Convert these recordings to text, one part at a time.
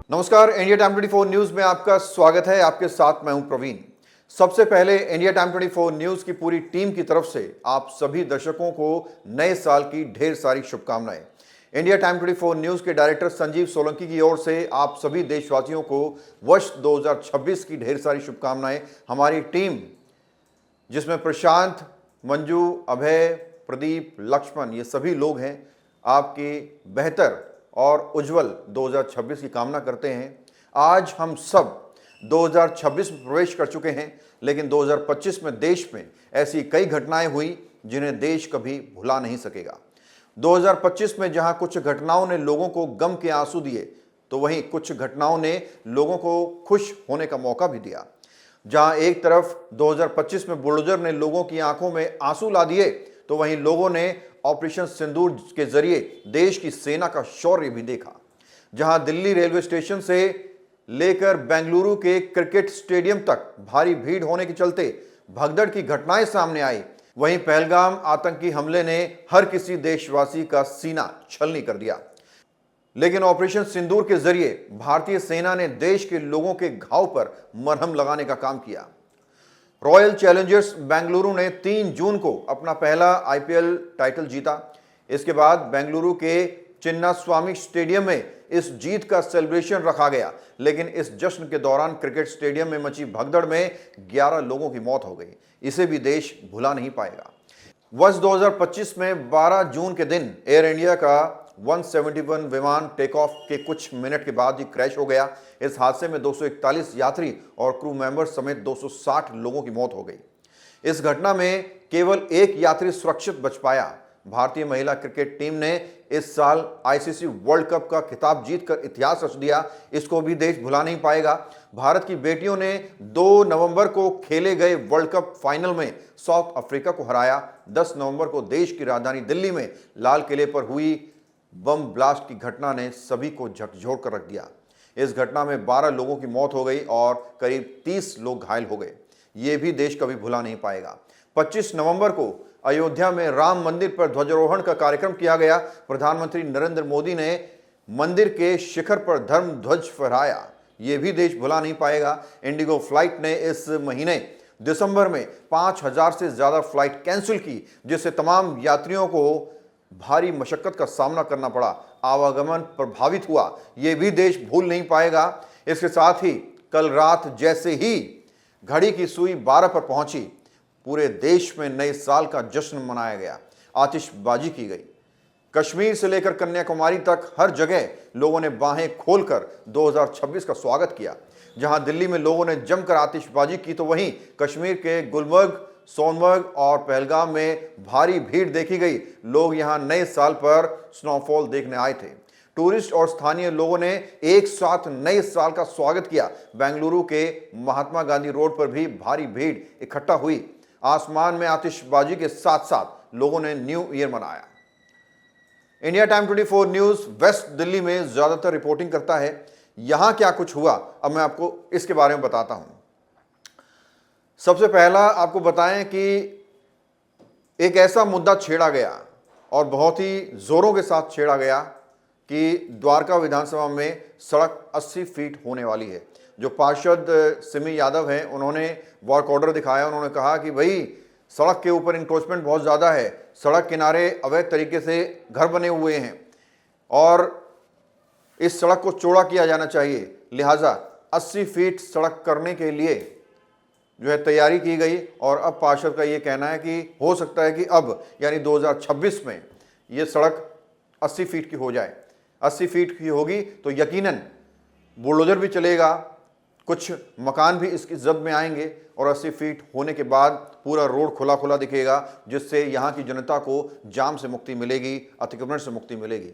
नमस्कार, India time 24 news में आपका स्वागत है। आपके साथ मैं हूं प्रवीण। सबसे पहले इंडिया टाइम 24 न्यूज की पूरी टीम की तरफ से आप सभी दर्शकों को नए साल की ढेर सारी शुभकामनाएं। इंडिया टाइम 24 न्यूज के डायरेक्टर संजीव सोलंकी की ओर से आप सभी देशवासियों को वर्ष 2026 की ढेर सारी शुभकामनाएं। हमारी टीम जिसमें प्रशांत, मंजू, अभय, प्रदीप, लक्ष्मण ये सभी लोग हैं, आपकी बेहतर और उज्जवल 2026 की कामना करते हैं। आज हम सब 2026 में प्रवेश कर चुके हैं, लेकिन 2025 में देश में ऐसी कई घटनाएं हुई जिन्हें देश कभी भुला नहीं सकेगा। 2025 में जहां कुछ घटनाओं ने लोगों को गम के आंसू दिए, तो वहीं कुछ घटनाओं ने लोगों को खुश होने का मौका भी दिया। जहां एक तरफ 2025 में बुलडोजर ने लोगों की आंखों में आंसू ला दिए, तो वहीं लोगों ने ऑपरेशन सिंदूर के जरिए देश की सेना का शौर्य भी देखा। जहां दिल्ली रेलवे स्टेशन से लेकर बेंगलुरु के क्रिकेट स्टेडियम तक भारी भीड़ होने के चलते भगदड़ की घटनाएं सामने आई, वहीं पहलगाम आतंकी हमले ने हर किसी देशवासी का सीना छलनी कर दिया। लेकिन ऑपरेशन सिंदूर के जरिए भारतीय सेना ने देश के लोगों के घाव पर मरहम लगाने का काम किया। रॉयल चैलेंजर्स बेंगलुरु ने 3 जून को अपना पहला आईपीएल टाइटल जीता। इसके बाद बेंगलुरु के चिन्नास्वामी स्टेडियम में इस जीत का सेलिब्रेशन रखा गया, लेकिन इस जश्न के दौरान क्रिकेट स्टेडियम में मची भगदड़ में 11 लोगों की मौत हो गई। इसे भी देश भुला नहीं पाएगा। वर्ष 2025 में 12 जून के दिन एयर इंडिया का 171 विमान टेक ऑफ के कुछ मिनट के बाद ही क्रैश हो गया। इस हादसे में 241 यात्री और क्रू मेंबर समेत 260 लोगों की मौत हो गई। इस घटना में केवल एक यात्री सुरक्षित बच पाया। भारतीय महिला क्रिकेट टीम ने इस साल आईसीसी वर्ल्ड कप का खिताब जीतकर इतिहास रच दिया। इसको भी देश भुला नहीं पाएगा। भारत की बेटियों ने 2 नवंबर को खेले गए वर्ल्ड कप फाइनल में साउथ अफ्रीका को हराया। 10 नवंबर को देश की राजधानी दिल्ली में लाल किले पर हुई बम ब्लास्ट की घटना ने सभी को झकझोर कर रख दिया। इस घटना में 12 लोगों की मौत हो गई और करीब 30 लोग घायल हो गए। ये भी देश कभी भुला नहीं पाएगा। 25 नवंबर को अयोध्या में राम मंदिर पर ध्वजारोहण का कार्यक्रम किया गया। प्रधानमंत्री नरेंद्र मोदी ने मंदिर के शिखर पर धर्म ध्वज फहराया। ये भी देश भुला नहीं पाएगा। इंडिगो फ्लाइट ने इस महीने दिसंबर में 5000 से ज्यादा फ्लाइट कैंसिल की, जिससे तमाम यात्रियों को भारी मशक्कत का सामना करना पड़ा। आवागमन प्रभावित हुआ। यह भी देश भूल नहीं पाएगा। इसके साथ ही कल रात जैसे ही घड़ी की सुई 12 पर पहुंची, पूरे देश में नए साल का जश्न मनाया गया। आतिशबाजी की गई। कश्मीर से लेकर कन्याकुमारी तक हर जगह लोगों ने बाहें खोलकर 2026 का स्वागत किया। जहां दिल्ली में लोगों ने जमकर आतिशबाजी की, तो वहीं कश्मीर के गुलमर्ग, सोनमर्ग और पहलगाम में भारी भीड़ देखी गई। लोग यहां नए साल पर स्नोफॉल देखने आए थे। टूरिस्ट और स्थानीय लोगों ने एक साथ नए साल का स्वागत किया। बेंगलुरु के महात्मा गांधी रोड पर भी भारी भीड़ इकट्ठा हुई। आसमान में आतिशबाजी के साथ साथ लोगों ने न्यू ईयर मनाया। India time 24 news west Delhi में ज्यादातर रिपोर्टिंग करता है। यहां क्या कुछ हुआ, अब मैं आपको इसके बारे में बताता हूं। सबसे पहला आपको बताएं कि एक ऐसा मुद्दा छेड़ा गया और बहुत ही जोरों के साथ छेड़ा गया कि द्वारका विधानसभा में सड़क 80 फीट होने वाली है। जो पार्षद सिमी यादव हैं, उन्होंने वर्क ऑर्डर दिखाया। उन्होंने कहा कि भाई सड़क के ऊपर इंक्रोचमेंट बहुत ज़्यादा है, सड़क किनारे अवैध तरीके से घर बने हुए हैं और इस सड़क को चौड़ा किया जाना चाहिए। लिहाजा 80 फीट सड़क करने के लिए जो है तैयारी की गई और अब पार्षद का ये कहना है कि हो सकता है कि अब यानी 2026 में ये सड़क 80 फीट की हो जाए। 80 फीट की होगी तो यकीनन बुलडोजर भी चलेगा, कुछ मकान भी इसकी जद में आएंगे और 80 फीट होने के बाद पूरा रोड खुला खुला दिखेगा, जिससे यहाँ की जनता को जाम से मुक्ति मिलेगी, अतिक्रमण से मुक्ति मिलेगी।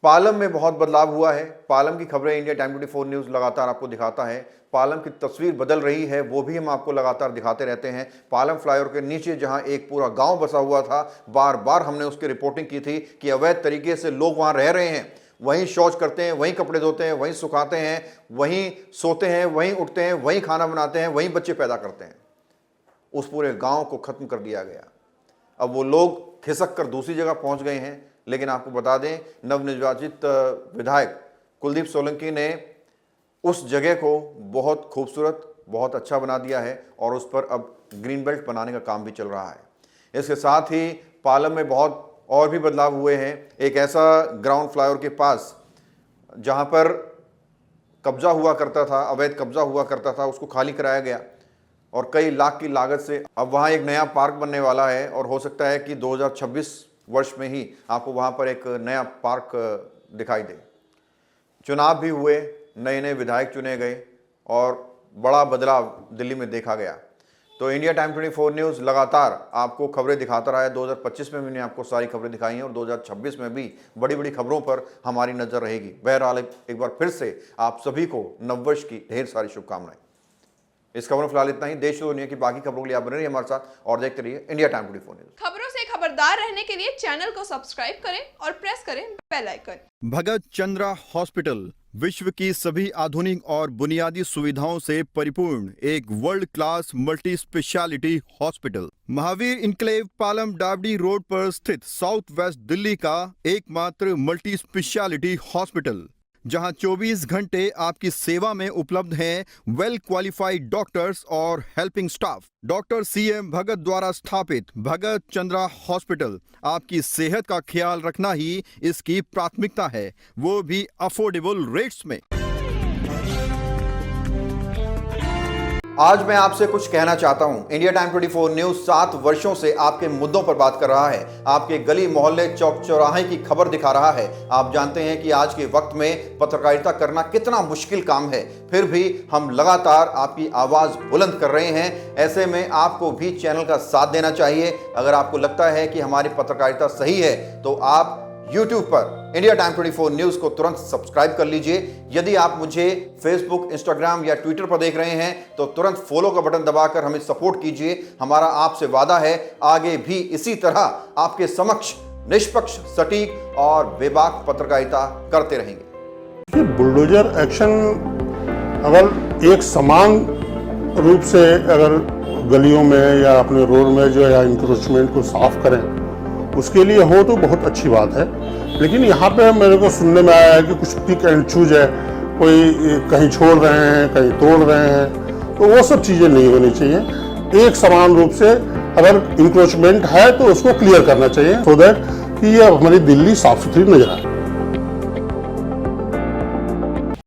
पालम में बहुत बदलाव हुआ है। पालम की खबरें इंडिया टाइम 24 न्यूज़ लगातार आपको दिखाता है। पालम की तस्वीर बदल रही है, वो भी हम आपको लगातार दिखाते रहते हैं। पालम फ्लाईओवर के नीचे जहां एक पूरा गांव बसा हुआ था, बार बार हमने उसकी रिपोर्टिंग की थी कि अवैध तरीके से लोग वहां रह रहे हैं, वहीं शौच करते हैं, वहीं कपड़े धोते हैं, वहीं सुखाते हैं, वहीं सोते हैं, वहीं उठते हैं, वहीं खाना बनाते हैं, वहीं बच्चे पैदा करते हैं। उस पूरे गाँव को ख़त्म कर दिया गया। अब वो लोग खिसक कर दूसरी जगह पहुँच गए हैं। लेकिन आपको बता दें, नवनिर्वाचित विधायक कुलदीप सोलंकी ने उस जगह को बहुत खूबसूरत, बहुत अच्छा बना दिया है और उस पर अब ग्रीन बेल्ट बनाने का काम भी चल रहा है। इसके साथ ही पालम में बहुत और भी बदलाव हुए हैं। एक ऐसा ग्राउंड फ्लाईओवर के पास जहां पर कब्जा हुआ करता था, अवैध कब्जा हुआ करता था, उसको खाली कराया गया और कई लाख की लागत से अब वहां एक नया पार्क बनने वाला है और हो सकता है कि 2026 वर्ष में ही आपको वहां पर एक नया पार्क दिखाई दे। चुनाव भी हुए, नए नए विधायक चुने गए और बड़ा बदलाव दिल्ली में देखा गया। तो इंडिया टाइम 24 न्यूज़ लगातार आपको खबरें दिखाता रहा है। 2025 में भी मैंने आपको सारी खबरें दिखाई हैं और 2026 में भी बड़ी बड़ी खबरों पर हमारी नज़र रहेगी। बहरहाल एक बार फिर से आप सभी को नववर्ष की ढेर सारी शुभकामनाएं। इस खबर में फिलहाल इतना ही। देश और दुनिया की बाकी खबरों के लिए आप बने रहिए हमारे साथ और देखते रहिए इंडिया टाइम 24 न्यूज़। खबरों से खबरदार रहने के लिए चैनल को सब्सक्राइब करें और प्रेस करें बेल आइकन। भगत चंद्रा हॉस्पिटल विश्व की सभी आधुनिक और बुनियादी सुविधाओं से परिपूर्ण एक world class multi speciality hospital, Mahavir enclave Palam डावडी रोड पर स्थित साउथ वेस्ट दिल्ली का एकमात्र मल्टी स्पेशलिटी हॉस्पिटल, जहां 24 घंटे आपकी सेवा में उपलब्ध हैं वेल क्वालिफाइड डॉक्टर्स और हेल्पिंग स्टाफ। डॉक्टर CM भगत द्वारा स्थापित भगत चंद्रा हॉस्पिटल आपकी सेहत का ख्याल रखना ही इसकी प्राथमिकता है, वो भी अफोर्डेबल रेट्स में। आज मैं आपसे कुछ कहना चाहता हूं। इंडिया टाइम 24 न्यूज़ 7 वर्षों से आपके मुद्दों पर बात कर रहा है, आपके गली मोहल्ले चौक चौराहे की खबर दिखा रहा है। आप जानते हैं कि आज के वक्त में पत्रकारिता करना कितना मुश्किल काम है, फिर भी हम लगातार आपकी आवाज बुलंद कर रहे हैं। ऐसे में आपको भी चैनल का साथ देना चाहिए। अगर आपको लगता है कि हमारी पत्रकारिता सही है तो आप YouTube पर इंडिया टाइम 24 न्यूज़ को तुरंत सब्सक्राइब कर लीजिए। यदि आप मुझे फेसबुक, इंस्टाग्राम या ट्विटर पर देख रहे हैं तो तुरंत फॉलो का बटन दबाकर हमें सपोर्ट कीजिए। हमारा आपसे वादा है आगे भी इसी तरह आपके समक्ष निष्पक्ष, सटीक और बेबाक पत्रकारिता करते रहेंगे। बुलडोजर एक्शन अगर एक समान रूप से अगर गलियों में या अपने रोड में जो है इंक्रोचमेंट को साफ करें, उसके लिए हो तो बहुत अच्छी बात है। लेकिन यहाँ पे मेरे को सुनने में आया है कि कुछ पिक एंड चूज है, कोई कहीं छोड़ रहे हैं, कहीं तोड़ रहे हैं, तो वो सब चीज़ें नहीं होनी चाहिए। एक समान रूप से अगर इंक्रोचमेंट है तो उसको क्लियर करना चाहिए, सो दैट कि ये हमारी दिल्ली साफ सुथरी नजर आए।